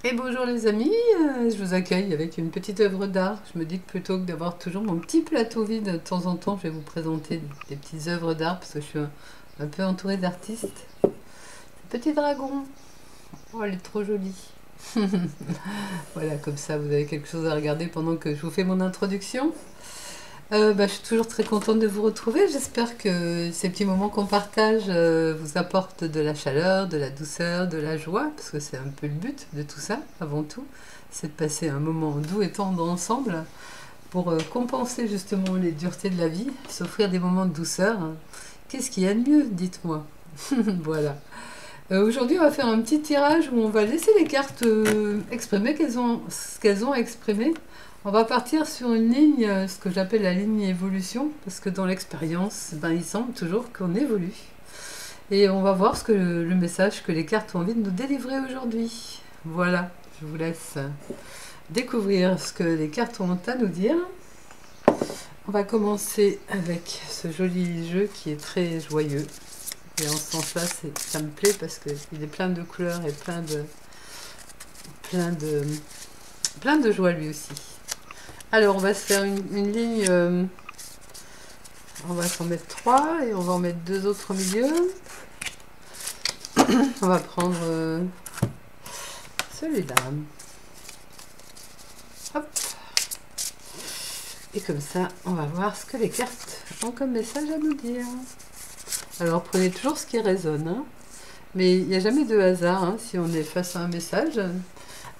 Et bonjour les amis, je vous accueille avec une petite œuvre d'art. Je me dis que plutôt que d'avoir toujours mon petit plateau vide, de temps en temps je vais vous présenter des petites œuvres d'art parce que je suis un peu entourée d'artistes. Petit dragon, oh elle est trop jolie. Voilà, comme ça vous avez quelque chose à regarder pendant que je vous fais mon introduction. Je suis toujours très contente de vous retrouver. J'espère que ces petits moments qu'on partage vous apportent de la chaleur, de la douceur, de la joie, parce que c'est un peu le but de tout ça, avant tout. C'est de passer un moment doux et tendre ensemble pour compenser justement les duretés de la vie, s'offrir des moments de douceur. Qu'est-ce qu'il y a de mieux, dites-moi. Voilà. Aujourd'hui, on va faire un petit tirage où on va laisser les cartes exprimer ce qu'elles ont à exprimer. On va partir sur une ligne, ce que j'appelle la ligne évolution, parce que dans l'expérience, il semble toujours qu'on évolue. Et on va voir le message que les cartes ont envie de nous délivrer aujourd'hui. Voilà, je vous laisse découvrir ce que les cartes ont à nous dire. On va commencer avec ce joli jeu qui est très joyeux. Et en ce sens-là, ça me plaît parce qu'il est plein de couleurs et plein de joie lui aussi. Alors, on va se faire une ligne, on va s'en mettre 3 et on va en mettre 2 autres au milieu. On va prendre celui-là. Hop. Et comme ça, on va voir ce que les cartes ont comme message à nous dire. Alors, prenez toujours ce qui résonne, hein. Mais il n'y a jamais de hasard, hein. Si on est face à un message,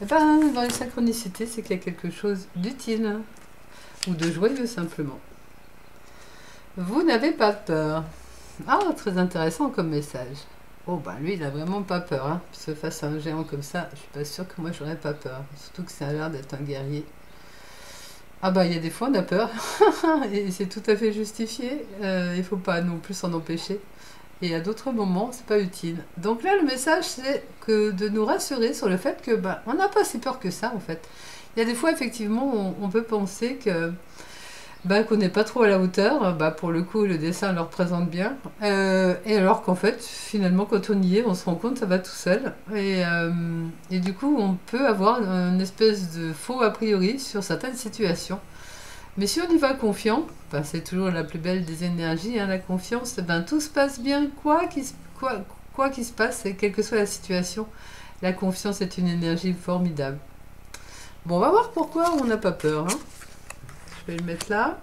dans les synchronicités, c'est qu'il y a quelque chose d'utile ou de joyeux simplement. Vous n'avez pas peur. Ah, très intéressant comme message. Oh, lui, il a vraiment pas peur, hein. Parce que face à un géant comme ça, je suis pas sûre que moi, j'aurais pas peur. Surtout que ça a l'air d'être un guerrier. Ah il y a des fois, on a peur. Et c'est tout à fait justifié. Il faut pas non plus s'en empêcher. Et à d'autres moments, c'est pas utile. Donc là, le message, c'est que de nous rassurer sur le fait que on n'a pas si peur que ça, en fait. Il y a des fois, effectivement, on peut penser que qu'on n'est pas trop à la hauteur. Pour le coup, le dessin le représente bien. Et alors qu'en fait, finalement, quand on y est, on se rend compte que ça va tout seul. Et du coup, on peut avoir une espèce de faux a priori sur certaines situations. Mais si on y va confiant, c'est toujours la plus belle des énergies, hein, la confiance, tout se passe bien, quoi qu'il se passe, et quelle que soit la situation, la confiance est une énergie formidable. Bon, on va voir pourquoi on n'a pas peur, hein. Je vais le mettre là.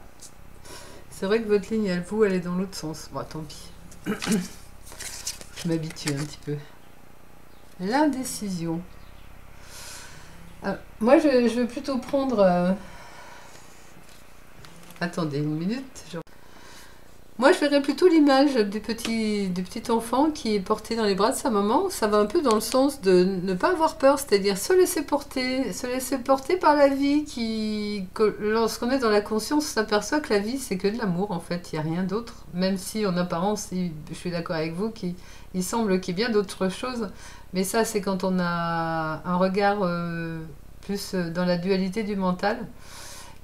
C'est vrai que votre ligne, elle est dans l'autre sens. Bon, tant pis. Je m'habitue un petit peu. L'indécision. Moi, je vais plutôt prendre... Attendez une minute. Moi, je verrais plutôt l'image du petit enfant qui est porté dans les bras de sa maman. Ça va un peu dans le sens de ne pas avoir peur, c'est-à-dire se laisser porter par la vie. Lorsqu'on est dans la conscience, on s'aperçoit que la vie, c'est que de l'amour, en fait. Il n'y a rien d'autre. Même si, en apparence, je suis d'accord avec vous, il semble qu'il y ait bien d'autres choses. Mais ça, c'est quand on a un regard plus dans la dualité du mental,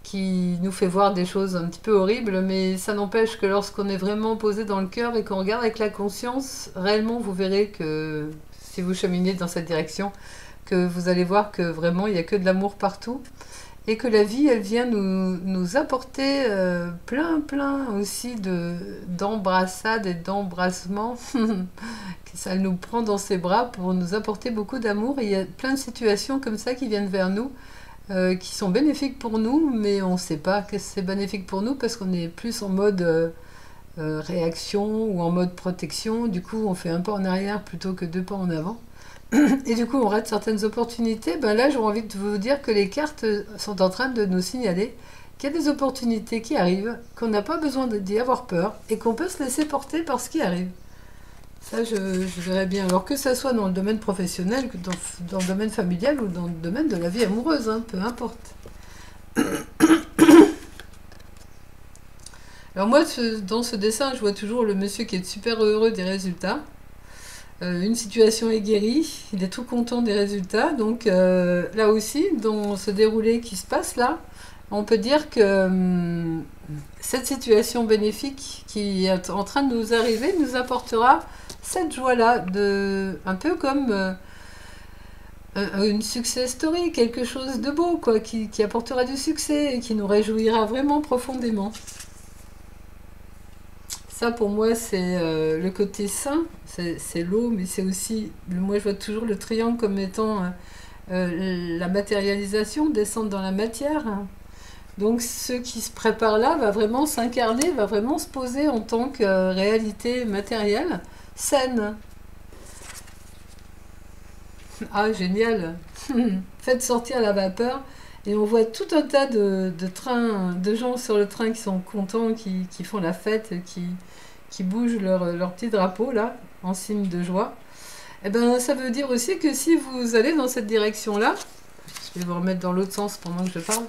qui nous fait voir des choses un petit peu horribles, mais ça n'empêche que lorsqu'on est vraiment posé dans le cœur et qu'on regarde avec la conscience, réellement vous verrez que si vous cheminez dans cette direction, que vous allez voir que vraiment il n'y a que de l'amour partout et que la vie elle vient nous apporter plein aussi d'embrassades et d'embrassements. Ça nous prend dans ses bras pour nous apporter beaucoup d'amour et il y a plein de situations comme ça qui viennent vers nous, qui sont bénéfiques pour nous, mais on ne sait pas que c'est bénéfique pour nous parce qu'on est plus en mode réaction ou en mode protection. Du coup, on fait un pas en arrière plutôt que 2 pas en avant. Et du coup, on rate certaines opportunités. Là, j'aurais envie de vous dire que les cartes sont en train de nous signaler qu'il y a des opportunités qui arrivent, qu'on n'a pas besoin d'y avoir peur et qu'on peut se laisser porter par ce qui arrive. Ça, je verrais bien. Alors que ça soit dans le domaine professionnel, que dans le domaine familial ou dans le domaine de la vie amoureuse, hein, peu importe. Alors moi, dans ce dessin, je vois toujours le monsieur qui est super heureux des résultats. Une situation est guérie, il est tout content des résultats. Donc là aussi, dans ce déroulé qui se passe là, on peut dire que cette situation bénéfique qui est en train de nous arriver nous apportera cette joie-là, un peu comme une success story, quelque chose de beau, quoi, qui apportera du succès et qui nous réjouira vraiment profondément. Ça, pour moi, c'est le côté sain, c'est l'eau, mais c'est aussi, moi, je vois toujours le triangle comme étant la matérialisation, descendre dans la matière. Donc, ce qui se prépare là va vraiment s'incarner, va vraiment se poser en tant que réalité matérielle, saine. Ah, génial! Faites sortir la vapeur et on voit tout un tas de trains, de gens sur le train qui sont contents, qui font la fête, qui bougent leur petit drapeau là, en signe de joie. Et ben, ça veut dire aussi que si vous allez dans cette direction-là, je vais vous remettre dans l'autre sens pendant que je parle,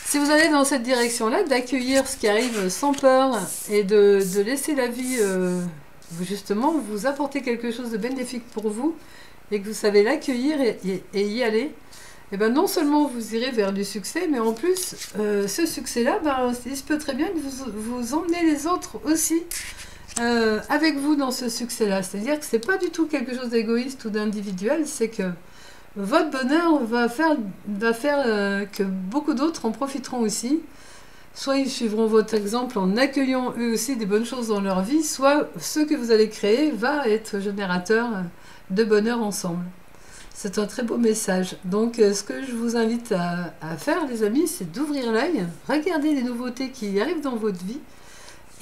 si vous allez dans cette direction-là, d'accueillir ce qui arrive sans peur et de laisser la vie justement vous apporter quelque chose de bénéfique pour vous et que vous savez l'accueillir et y aller, et ben non seulement vous irez vers du succès, mais en plus, ce succès-là, ben, il se peut très bien que vous emmenez les autres aussi avec vous dans ce succès-là. C'est-à-dire que c'est pas du tout quelque chose d'égoïste ou d'individuel, c'est que votre bonheur va faire que beaucoup d'autres en profiteront aussi. Soit ils suivront votre exemple en accueillant eux aussi des bonnes choses dans leur vie, soit ce que vous allez créer va être générateur de bonheur ensemble. C'est un très beau message. Donc ce que je vous invite à faire, les amis, c'est d'ouvrir l'œil, regarder les nouveautés qui arrivent dans votre vie,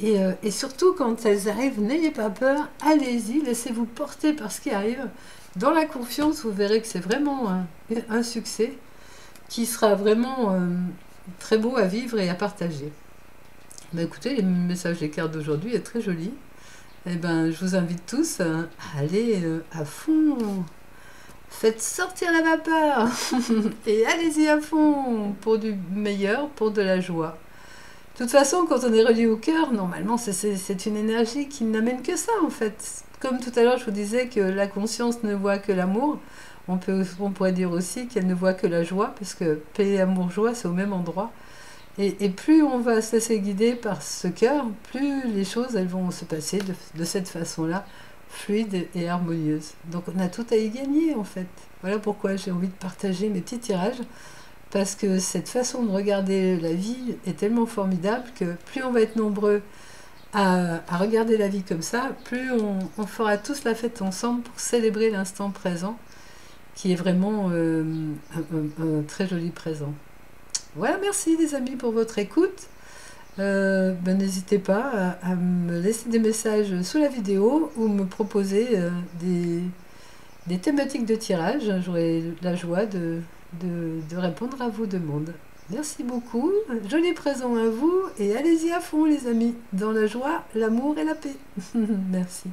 et surtout quand elles arrivent, n'ayez pas peur, allez-y, laissez-vous porter par ce qui arrive. Dans la confiance, vous verrez que c'est vraiment un succès qui sera vraiment très beau à vivre et à partager. Ben, écoutez, le message des cartes d'aujourd'hui est très joli. Et ben, je vous invite tous à aller à fond. Faites sortir la vapeur et allez-y à fond pour du meilleur, pour de la joie. De toute façon, quand on est relié au cœur, normalement, c'est une énergie qui n'amène que ça, en fait. Comme tout à l'heure, je vous disais que la conscience ne voit que l'amour, on pourrait dire aussi qu'elle ne voit que la joie, parce que paix, amour, joie, c'est au même endroit. Et plus on va se laisser guider par ce cœur, plus les choses elles vont se passer de cette façon-là, fluide et harmonieuse. Donc on a tout à y gagner, en fait. Voilà pourquoi j'ai envie de partager mes petits tirages, parce que cette façon de regarder la vie est tellement formidable que plus on va être nombreux à regarder la vie comme ça, plus on fera tous la fête ensemble pour célébrer l'instant présent, qui est vraiment un très joli présent. Voilà, merci les amis pour votre écoute. Ben, n'hésitez pas à me laisser des messages sous la vidéo ou me proposer des thématiques de tirage. J'aurai la joie de répondre à vos demandes. Merci beaucoup, joli présent à vous et allez-y à fond les amis, dans la joie, l'amour et la paix. Merci.